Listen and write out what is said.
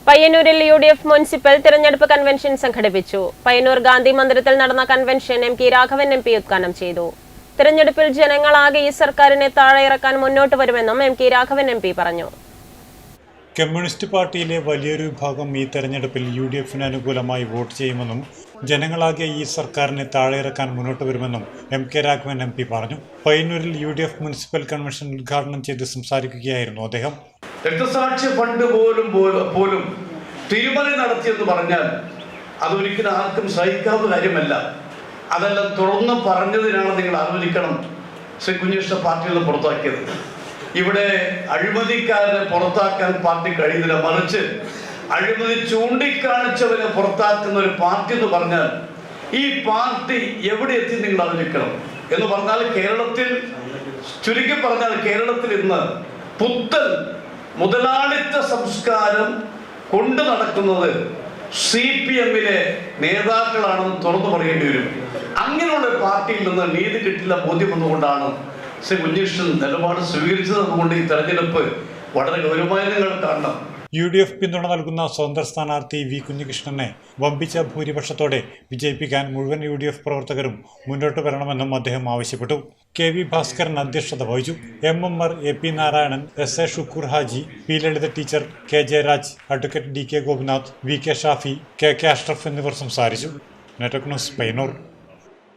പയ്യന്നൂരിൽ UDF municipal തിരഞ്ഞെടുപ്പ് convention സംഘടിപ്പിച്ചു. പയ്യന്നൂർ ഗാന്ധി മന്ദിരത്തിൽ നടന്ന കൺവെൻഷൻ MK രാഘവൻ MP ഉദ്ഘാടനം ചെയ്തു. തിരഞ്ഞെടുപ്പിൽ ജനങ്ങളാകെ ഈ സർക്കാരിനെ താഴെയിറക്കാൻ മുന്നോട്ട് വരുമെന്നും MK രാഘവൻ MP പറഞ്ഞു. കമ്മ്യൂണിസ്റ്റ് പാർട്ടിയിലെ വലിയൊരു വിഭാഗം ഈ തെരഞ്ഞെടുപ്പിൽ UDFന് അനുകൂലമായി വോട്ട് ചെയ്യുമെന്നും ജനങ്ങളാകെ ഈ സർക്കാരിനെ താഴെയിറക്കാൻ മുന്നോട്ട് വരുമെന്നും MK രാഘവൻ MP പറഞ്ഞു. പയ്യന്നൂരിൽ UDF മുനിസിപ്പൽ കൺവെൻഷൻ ഉദ്ഘാടനം ചെയ്ത് സംസാരിക്കുകയായിരുന്നു അദ്ദേഹം. രക്തസാക്ഷി ഫണ്ട് പോലും തിരുമറി നടത്തിയെന്ന് പറഞ്ഞാൽ അതൊരിക്കലും ആർക്കും സഹിക്കാവുന്ന കാര്യമല്ല. അതെല്ലാം തുറന്ന് പറഞ്ഞതിനാണ് നിങ്ങൾ ആലോചിക്കണം ശ്രീ കുഞ്ഞികൃഷ്ണൻ പാർട്ടിയിൽ നിന്ന് പുറത്താക്കിയത്. ഇവിടെ അഴിമതിക്കാരനെ പുറത്താക്കാൻ പാർട്ടി കഴിയുന്നില്ല, മറിച്ച് അഴിമതി ചൂണ്ടിക്കാണിച്ചവരെ പുറത്താക്കുന്ന ഒരു പാർട്ടി എന്ന് പറഞ്ഞാൽ ഈ പാർട്ടി എവിടെ എത്തി നിങ്ങൾ ആലോചിക്കണം. എന്ന് പറഞ്ഞാൽ കേരളത്തിൽ, ചുരുക്കി പറഞ്ഞാൽ കേരളത്തിൽ ഇന്ന് പുത്തൻ മുതലാളിത്ത സംസ്കാരം കൊണ്ടു നടക്കുന്നത് CPM-ലെ നേതാക്കളാണെന്ന് തുറന്നു പറയേണ്ടി വരും. അങ്ങനെയുള്ള പാർട്ടിയിൽ നിന്ന് നീതി കിട്ടില്ല ബോധ്യം വന്നുകൊണ്ടാണ് ശ്രീ കുഞ്ഞികൃഷ്ണൻ നിലപാട് സ്വീകരിച്ചത്. അതുകൊണ്ട് ഈ തെരഞ്ഞെടുപ്പ് വളരെ ഗൗരവമായി നിങ്ങൾ കാണണം. UDF പിന്തുണ നൽകുന്ന സ്വതന്ത്ര സ്ഥാനാർത്ഥി V കുഞ്ഞികൃഷ്ണനെ വമ്പിച്ച ഭൂരിപക്ഷത്തോടെ വിജയിപ്പിക്കാൻ മുഴുവൻ UDF പ്രവർത്തകരും മുന്നോട്ട് വരണമെന്നും അദ്ദേഹം ആവശ്യപ്പെട്ടു. KV ഭാസ്കരൻ അധ്യക്ഷത വഹിച്ചു. MMR AP Narayanan, SA Shukkur Haji, P Lalitha teacher, K Jayaraj, advocate DK Gopinath, VK Shafi, KK Ashraf എന്നിവർ സംസാരിച്ചു. Network news Payyanur.